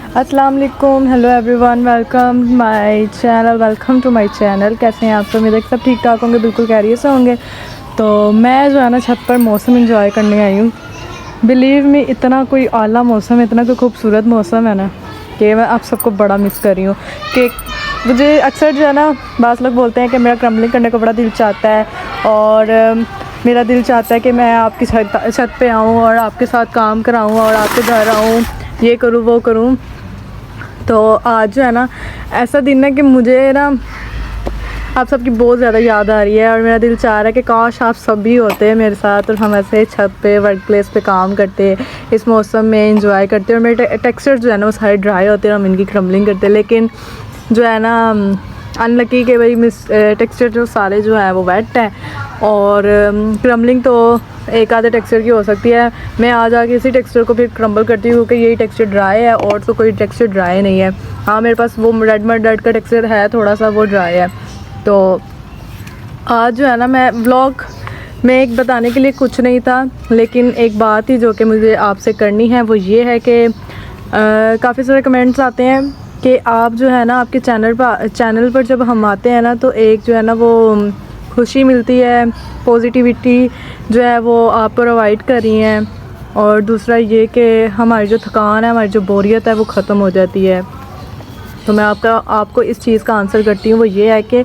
अस्सलाम वालेकुम, hello everyone, welcome to my channel. कैसे हैं आप सब? मेरे सब ठीक ठाक होंगे, बिल्कुल खैरियत से होंगे। तो मैं जो है ना छत पर मौसम एंजॉय करने आई हूँ। बिलीव मी, इतना कोई आला मौसम है, इतना कोई खूबसूरत मौसम है ना कि मैं आप सबको बड़ा मिस कर रही हूँ। कि मुझे अक्सर जो है ना बास लोग बोलते हैं कि मेरा क्रम्बलिंग करने को बड़ा दिल चाहता है और मेरा दिल चाहता है कि मैं आपकी छत पे आऊँ और आपके साथ काम कराऊँ और आपके घर आऊँ, ये करूँ वो करूँ। तो आज जो है ना ऐसा दिन है कि मुझे ना आप सबकी बहुत ज़्यादा याद आ रही है और मेरा दिल चाह रहा है कि काश आप सब भी होते मेरे साथ और हम ऐसे छत पे वर्क प्लेस पे काम करते, इस मौसम में एंजॉय करते। और मेरे टेक्सचर जो है ना वो सारे ड्राई होते हैं और हम इनकी क्रम्बलिंग करते। लेकिन जो है ना अनलकी के भाई टेक्सचर जो सारे जो है वो वेट है और क्रम्बलिंग तो एक आधे टेक्सचर की हो सकती है। मैं आज आके इसी टेक्सचर को फिर क्रम्बल करती हूँ क्योंकि यही टेक्सचर ड्राई है और तो कोई टेक्सचर ड्राई नहीं है। हाँ, मेरे पास वो रेड मड का टेक्सचर है, थोड़ा सा वो ड्राई है। तो आज जो है ना मैं व्लॉग में एक बताने के लिए कुछ नहीं था, लेकिन एक बात ही जो कि मुझे आपसे करनी है वो ये है कि काफ़ी सारे कमेंट्स आते हैं कि आप जो है ना आपके चैनल पर जब हम आते हैं ना तो एक जो है ना वो खुशी मिलती है, पॉजिटिविटी जो है वो आप प्रोवाइड कर रही हैं। और दूसरा ये कि हमारी जो थकान है, हमारी जो बोरियत है वो ख़त्म हो जाती है। तो मैं आपको इस चीज़ का आंसर करती हूँ, वो ये है कि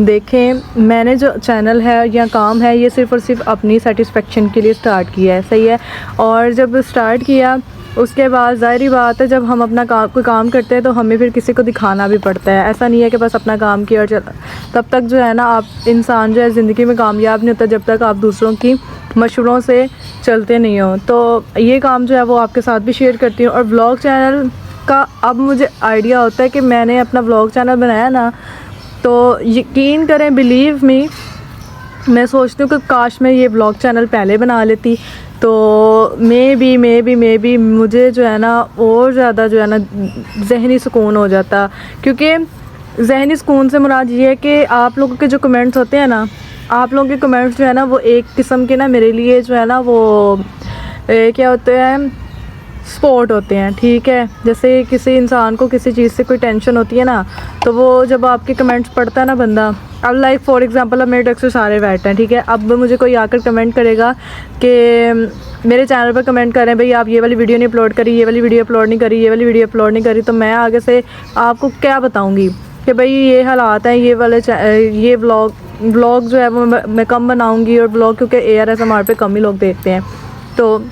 देखें, मैंने जो चैनल है या काम है ये सिर्फ़ और सिर्फ अपनी सेटिस्फेक्शन के लिए स्टार्ट किया है, सही है। और जब स्टार्ट किया उसके बाद ज़ाहिर बात है जब हम अपना कोई काम करते हैं तो हमें फिर किसी को दिखाना भी पड़ता है। ऐसा नहीं है कि बस अपना काम किया और चला। तब तक जो है ना आप इंसान जो है ज़िंदगी में कामयाब नहीं होता जब तक आप दूसरों की मशवरों से चलते नहीं हो। तो ये काम जो है वो आपके साथ भी शेयर करती हूँ। और व्लॉग चैनल का अब मुझे आइडिया होता है कि मैंने अपना व्लॉग चैनल बनाया ना, तो यकीन करें, बिलीव मी, मैं सोचती हूँ कि काश मैं ये व्लॉग चैनल पहले बना लेती तो मे बी मुझे जो है ना और ज़्यादा जो है ना ज़हनी सुकून हो जाता। क्योंकि ज़हनी सुकून से मुराद ये है कि आप लोगों के जो कमेंट्स होते हैं ना, आप लोगों के कमेंट्स जो है ना वो एक किस्म के ना मेरे लिए जो है ना वो क्या होते हैं, सपोर्ट होते हैं, ठीक है। जैसे किसी इंसान को किसी चीज़ से कोई टेंशन होती है ना, तो वो जब आपके कमेंट्स पढ़ता है ना बंदा, अब लाइक फॉर एग्जांपल अब मेरे टेक्स्ट सारे बैठ हैं, ठीक है। अब मुझे कोई आकर कमेंट करेगा कि मेरे चैनल पर कमेंट करें भाई आप ये वाली वीडियो नहीं अपलोड करी, ये वाली वीडियो अपलोड नहीं करी, ये वाली वीडियो अपलोड नहीं करी, तो मैं आगे से आपको क्या बताऊँगी कि भाई ये हालात हैं, ये व्लॉग जो है वो मैं कम बनाऊँगी। और व्लॉग क्योंकि ASMR पे कम ही लोग देखते हैं, तो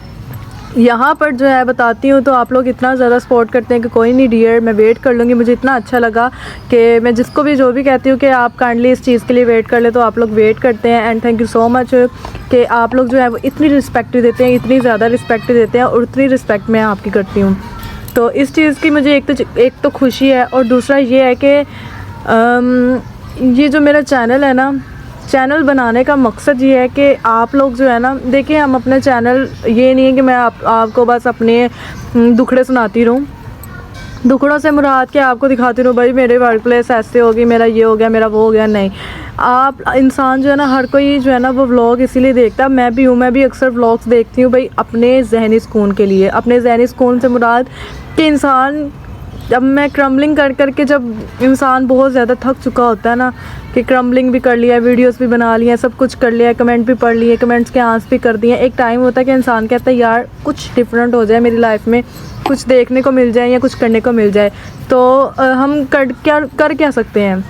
यहाँ पर जो है बताती हूँ। तो आप लोग इतना ज़्यादा सपोर्ट करते हैं कि कोई नहीं डियर, मैं वेट कर लूँगी। मुझे इतना अच्छा लगा कि मैं जिसको भी जो भी कहती हूँ कि आप काइंडली इस चीज़ के लिए वेट कर ले, तो आप लोग वेट करते हैं। And thank you so much कि आप लोग जो है वो इतनी रिस्पेक्ट देते हैं, इतनी ज़्यादा रिस्पेक्ट देते हैं और उतनी रिस्पेक्ट मैं आपकी करती हूँ। तो इस चीज़ की मुझे एक तो खुशी है। और दूसरा ये है कि ये जो मेरा चैनल है ना, चैनल बनाने का मकसद ये है कि आप लोग जो है ना, देखिए हम अपने चैनल, ये नहीं है कि मैं आपको बस अपने दुखड़े सुनाती रहूँ। दुखड़ों से मुराद के आपको दिखाती रहूँ भाई मेरे वर्क प्लेस ऐसे होगी, मेरा ये हो गया, मेरा वो हो गया, नहीं। आप इंसान जो है ना, हर कोई जो है ना वो व्लॉग इसीलिए देखता है, मैं भी हूँ, मैं भी अक्सर व्लॉग्स देखती हूँ भाई अपने ज़हनी सुकून के लिए। अपने ज़हनी सुकून से मुराद कि इंसान, जब मैं क्रम्बलिंग करके जब इंसान बहुत ज़्यादा थक चुका होता है ना, कि क्रम्बलिंग भी कर लिया, वीडियोस भी बना लिए, सब कुछ कर लिया, कमेंट भी पढ़ लिए, कमेंट्स के आंसर भी कर दिए, एक टाइम होता है कि इंसान कहता है यार कुछ डिफरेंट हो जाए मेरी लाइफ में, कुछ देखने को मिल जाए या कुछ करने को मिल जाए। तो हम कर क्या सकते हैं?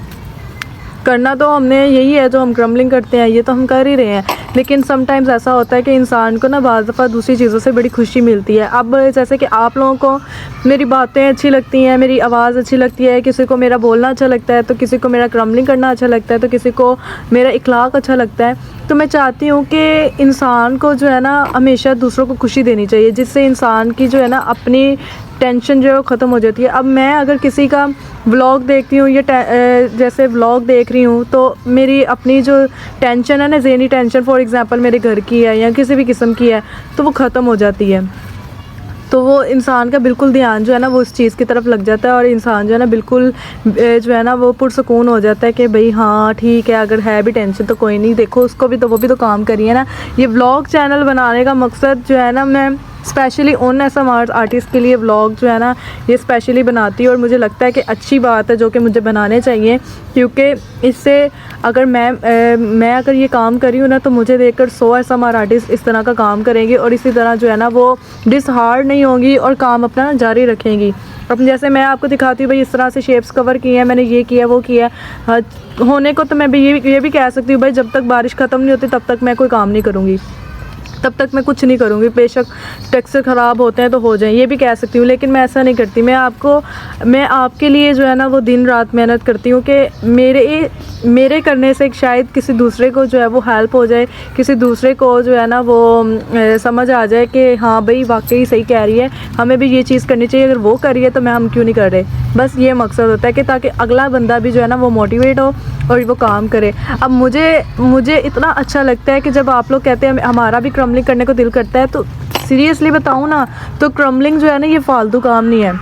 करना तो हमने यही है, जो हम क्रम्बलिंग करते हैं ये तो हम कर ही रहे हैं। लेकिन समटाइम्स ऐसा होता है कि इंसान को ना बाज़ दफ़ा दूसरी चीज़ों से बड़ी खुशी मिलती है। अब जैसे कि आप लोगों को मेरी बातें अच्छी लगती हैं, मेरी आवाज़ अच्छी लगती है, किसी को मेरा बोलना अच्छा लगता है, तो किसी को मेरा क्रम्बलिंग करना अच्छा लगता है, तो किसी को मेरा इखलाक अच्छा लगता है। तो मैं चाहती हूँ कि इंसान को जो है ना हमेशा दूसरों को खुशी देनी चाहिए, जिससे इंसान की जो है ना अपनी टेंशन जो है वो ख़त्म हो जाती है। अब मैं अगर किसी का व्लॉग देखती हूँ या जैसे व्लॉग देख रही हूँ, तो मेरी अपनी जो टेंशन है ना, ज़हनी टेंशन फॉर एग्ज़ाम्पल मेरे घर की है या किसी भी किस्म की है, तो वो ख़त्म हो जाती है। तो वो इंसान का बिल्कुल ध्यान जो है ना वो उस चीज़ की तरफ लग जाता है और इंसान जो है ना बिल्कुल जो है ना वो पुरसुकून हो जाता है कि भाई हाँ ठीक है, अगर है भी टेंशन तो कोई नहीं, देखो उसको भी, तो वो भी तो काम करी है ना। ये व्लॉग चैनल बनाने का मकसद जो है ना, मैं स्पेशली उन ASMR आर्टिस्ट के लिए व्लॉग जो है ना ये स्पेशली बनाती है, और मुझे लगता है कि अच्छी बात है जो कि मुझे बनाने चाहिए, क्योंकि इससे अगर मैं अगर ये काम करी हूँ ना तो मुझे देखकर 100 ASMR आर्टिस्ट इस तरह का काम करेंगे और इसी तरह जो है ना वो डिसहार्ड नहीं होंगी और काम अपना जारी रखेंगी। अब जैसे मैं आपको दिखाती हूँ भाई इस तरह से शेप्स कवर किए हैं, मैंने ये किया वो किया होने को, तो मैं भी ये भी कह सकती हूँ भाई जब तक बारिश ख़त्म नहीं होती तब तक मैं कोई काम नहीं करूँगी, तब तक मैं कुछ नहीं करूँगी, बेशक टेक्सचर ख़राब होते हैं तो हो जाए, ये भी कह सकती हूँ। लेकिन मैं ऐसा नहीं करती, मैं आपके लिए जो है ना वो दिन रात मेहनत करती हूँ कि मेरे करने से शायद किसी दूसरे को जो है वो हेल्प हो जाए, किसी दूसरे को जो है ना वो समझ आ जाए कि हाँ भाई वाकई सही कह रही है, हमें भी ये चीज़ करनी चाहिए, अगर वो कर रही है तो हम क्यों नहीं कर रहे। बस ये मकसद होता है कि ताकि अगला बंदा भी जो है ना वो मोटिवेट हो और वो काम करे। अब मुझे इतना अच्छा लगता है कि जब आप लोग कहते हैं हमारा भी क्रम्बलिंग करने को दिल करता है, तो सीरियसली बताऊँ ना तो क्रम्बलिंग जो है ना ये फालतू काम नहीं है,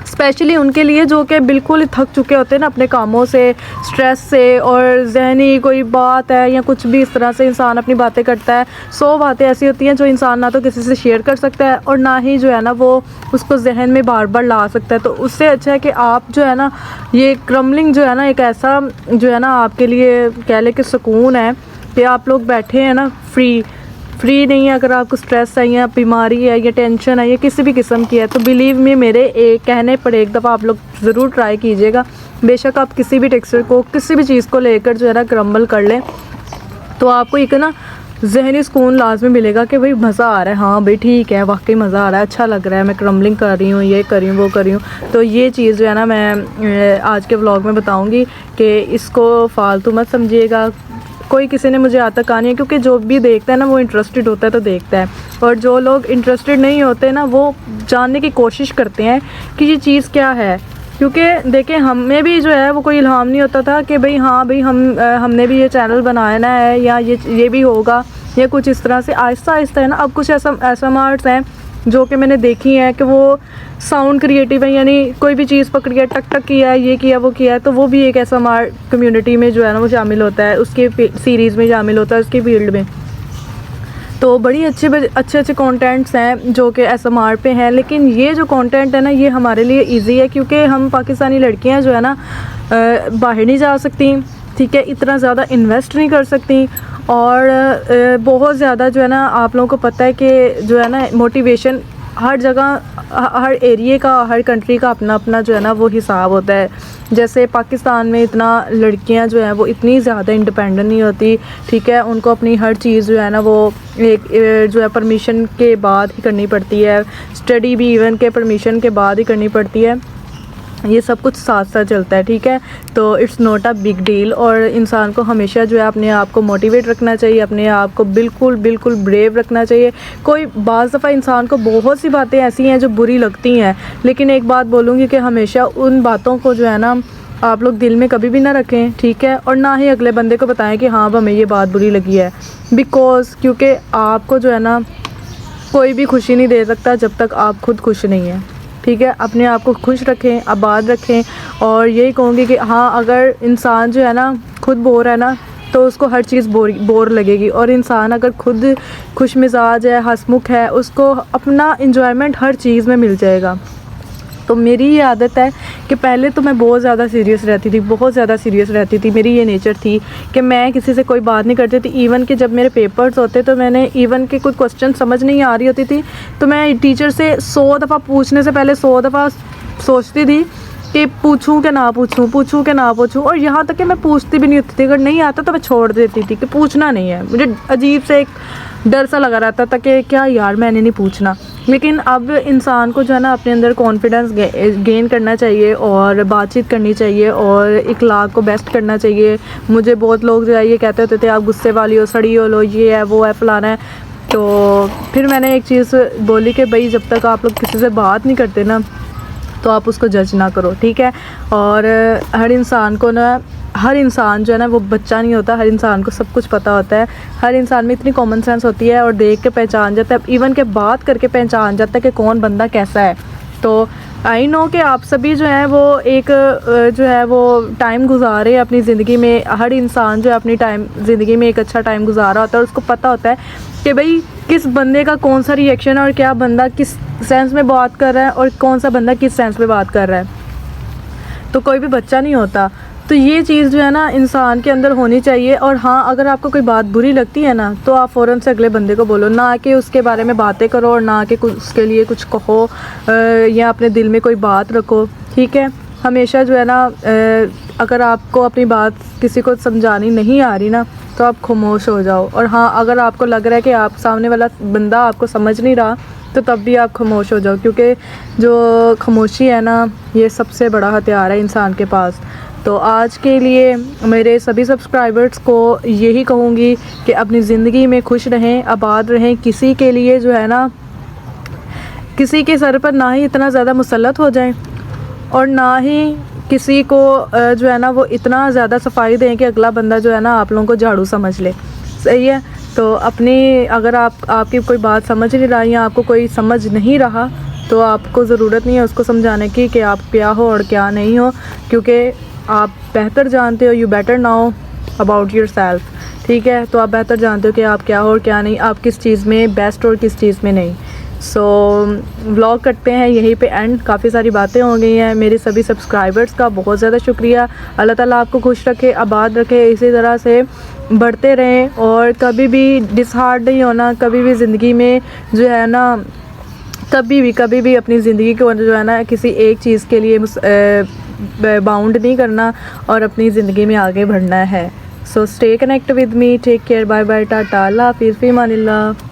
स्पेशली उनके लिए जो कि बिल्कुल थक चुके होते हैं ना अपने कामों से, स्ट्रेस से, और जहनी कोई बात है या कुछ भी इस तरह से इंसान अपनी बातें करता है। 100 बातें ऐसी होती हैं जो इंसान ना तो किसी से शेयर कर सकता है और ना ही जो है ना वो उसको जहन में बार बार ला सकता है। तो उससे अच्छा है कि आप जो है ना ये क्रम्बलिंग जो है ना एक ऐसा जो है ना आपके लिए कह ले कि सुकून है कि आप लोग बैठे हैं ना फ्री नहीं है। अगर आपको स्ट्रेस है या बीमारी है या टेंशन है या किसी भी किस्म की है तो बिलीव मी मेरे एक कहने पर एक दफ़ा आप लोग ज़रूर ट्राई कीजिएगा। बेशक आप किसी भी टेक्सचर को किसी भी चीज़ को लेकर जो है ना क्रम्बल कर लें तो आपको एक ना जहनी सुकून लाजमी मिलेगा कि भाई मज़ा आ रहा है, हाँ भाई ठीक है वाकई मज़ा आ रहा है, अच्छा लग रहा है, मैं क्रम्बलिंग कर रही हूँ, ये कर रही हूँ, वो कर रही हूँ। तो ये चीज़ जो है ना मैं आज के व्लॉग में बताऊँगी कि इसको फालतू मत समझिएगा। कोई किसी ने मुझे आता कहानी है, क्योंकि जो भी देखता है ना वो इंटरेस्टेड होता है तो देखता है, और जो लोग इंटरेस्टेड नहीं होते ना वो जानने की कोशिश करते हैं कि ये चीज़ क्या है। क्योंकि देखें हमें भी जो है वो कोई इल्हाम नहीं होता था कि भाई हाँ भाई हमने भी ये चैनल बनाना है या ये भी होगा या कुछ इस तरह से। आहिस्ता आहिस्ता है ना अब कुछ ऐसा आर्ट्स हैं जो कि मैंने देखी है कि वो साउंड क्रिएटिव है, यानी कोई भी चीज़ पकड़ी है, टक टक किया है, ये किया वो किया है, तो वो भी एक ऐसा कम्युनिटी में जो है ना वो शामिल होता है, उसके सीरीज़ में शामिल होता है, उसकी फील्ड में। तो बड़ी अच्छे कंटेंट्स हैं जो कि ASMR पे हैं। लेकिन ये जो कंटेंट है ना ये हमारे लिए इजी है क्योंकि हम पाकिस्तानी लड़कियां जो है ना बाहर नहीं जा सकती, ठीक है, इतना ज़्यादा इन्वेस्ट नहीं कर सकती, और बहुत ज़्यादा जो है ना आप लोगों को पता है कि जो है ना मोटिवेशन हर जगह हर एरिए का हर कंट्री का अपना अपना जो है ना वो हिसाब होता है। जैसे पाकिस्तान में इतना लड़कियां जो हैं वो इतनी ज़्यादा इंडिपेंडेंट नहीं होती, ठीक है, उनको अपनी हर चीज़ जो है ना वो एक जो है परमिशन के बाद ही करनी पड़ती है, स्टडी भी इवन के परमिशन के बाद ही करनी पड़ती है, ये सब कुछ साथ साथ चलता है, ठीक है। तो it's not a big deal, और इंसान को हमेशा जो है अपने आप को मोटिवेट रखना चाहिए, अपने आप को बिल्कुल ब्रेव रखना चाहिए। कोई बाज़ दफ़ा इंसान को बहुत सी बातें ऐसी हैं जो बुरी लगती हैं, लेकिन एक बात बोलूँगी कि हमेशा उन बातों को जो है ना आप लोग दिल में कभी भी ना रखें, ठीक है, और ना ही अगले बंदे को बताएं कि हाँ हमें ये बात बुरी लगी है, बिकॉज़ क्योंकि आपको जो है ना कोई भी खुशी नहीं दे सकता जब तक आप खुद खुश नहीं हैं, ठीक है। अपने आप को खुश रखें, आबाद रखें, और यही कहूँगी कि हाँ अगर इंसान जो है ना खुद बोर है ना तो उसको हर चीज़ बोर लगेगी, और इंसान अगर खुद खुश मिजाज है, हंसमुख है, उसको अपना इंजॉयमेंट हर चीज़ में मिल जाएगा। तो मेरी ये आदत है कि पहले तो मैं बहुत ज़्यादा सीरियस रहती थी, बहुत ज़्यादा सीरियस रहती थी, मेरी ये नेचर थी कि मैं किसी से कोई बात नहीं करती थी। इवन कि जब मेरे पेपर्स होते तो मैंने इवन के कोई क्वेश्चन समझ नहीं आ रही होती थी तो मैं टीचर से 100 दफ़ा पूछने से पहले 100 दफ़ा सोचती थी कि पूछूं कि ना पूछूं, और यहाँ तक कि मैं पूछती भी नहीं होती थी, अगर नहीं आता तो मैं छोड़ देती थी कि पूछना नहीं है। मुझे अजीब से एक डर सा लगा रहता था कि क्या यार मैंने नहीं पूछना। लेकिन अब इंसान को जो है ना अपने अंदर कॉन्फिडेंस गेन करना चाहिए और बातचीत करनी चाहिए और इखलाक को बेस्ट करना चाहिए। मुझे बहुत लोग जो है ये कहते होते थे आप गुस्से वाली हो, सड़ी हो, लो ये है वो है फलाना है। तो फिर मैंने एक चीज़ बोली कि भाई जब तक आप लोग किसी से बात नहीं करते ना तो आप उसको जज ना करो, ठीक है। और हर इंसान जो है ना वो बच्चा नहीं होता, हर इंसान को सब कुछ पता होता है, हर इंसान में इतनी कॉमन सेंस होती है और देख के पहचान जाता है, इवन के बात करके पहचान जाता है कि कौन बंदा कैसा है। तो आई नो कि आप सभी जो है वो एक जो है वो टाइम गुजारे अपनी ज़िंदगी में, हर इंसान जो है अपनी ज़िंदगी में एक अच्छा टाइम गुजारा होता है और उसको पता होता है कि भाई किस बंदे का कौन सा रिएक्शन है और क्या बंदा किस सेंस में बात कर रहा है और कौन सा बंदा किस सेंस में बात कर रहा है। तो कोई भी बच्चा नहीं होता। तो ये चीज़ जो है ना इंसान के अंदर होनी चाहिए। और हाँ, अगर आपको कोई बात बुरी लगती है ना तो आप फ़ौरन से अगले बंदे को बोलो, ना कि उसके बारे में बातें करो और ना कि कुछ उसके लिए कुछ कहो या अपने दिल में कोई बात रखो, ठीक है। हमेशा जो है ना अगर आपको अपनी बात किसी को समझानी नहीं आ रही ना तो आप खामोश हो जाओ। और हाँ, अगर आपको लग रहा है कि आप सामने वाला बंदा आपको समझ नहीं रहा तो तब भी आप खामोश हो जाओ, क्योंकि जो खामोशी है ना ये सबसे बड़ा हथियार है इंसान के पास। तो आज के लिए मेरे सभी सब्सक्राइबर्स को यही कहूँगी कि अपनी ज़िंदगी में खुश रहें, आबाद रहें। किसी के लिए जो है ना किसी के सर पर ना ही इतना ज़्यादा मुसल्लत हो जाएं और ना ही किसी को जो है ना वो इतना ज़्यादा सफाई दें कि अगला बंदा जो है ना आप लोगों को झाड़ू समझ ले। सही है। तो अपनी अगर आपकी कोई बात समझ नहीं रहा या आपको कोई समझ नहीं रहा तो आपको ज़रूरत नहीं है उसको समझाने की कि आप क्या हो और क्या नहीं हो, क्योंकि आप बेहतर जानते हो। You better now about your self, ठीक है। तो आप बेहतर जानते हो कि आप क्या हो और क्या नहीं, आप किस चीज़ में बेस्ट और किस चीज़ में नहीं। सो व्लॉग करते हैं यहीं पे एंड। काफ़ी सारी बातें हो गई हैं। मेरे सभी सब्सक्राइबर्स का बहुत ज़्यादा शुक्रिया। अल्लाह ताला आपको खुश रखे, आबाद रखे, इसी तरह से बढ़ते रहें और कभी भी डिसहार्ड नहीं होना। कभी भी ज़िंदगी में जो है ना कभी भी अपनी ज़िंदगी को जो है ना किसी एक चीज़ के लिए बाउंड नहीं करना और अपनी ज़िंदगी में आगे बढ़ना है। So stay connect with me, take care, bye bye, tata, अल्लाह हाफिज़, फ़ी अमानिल्लाह।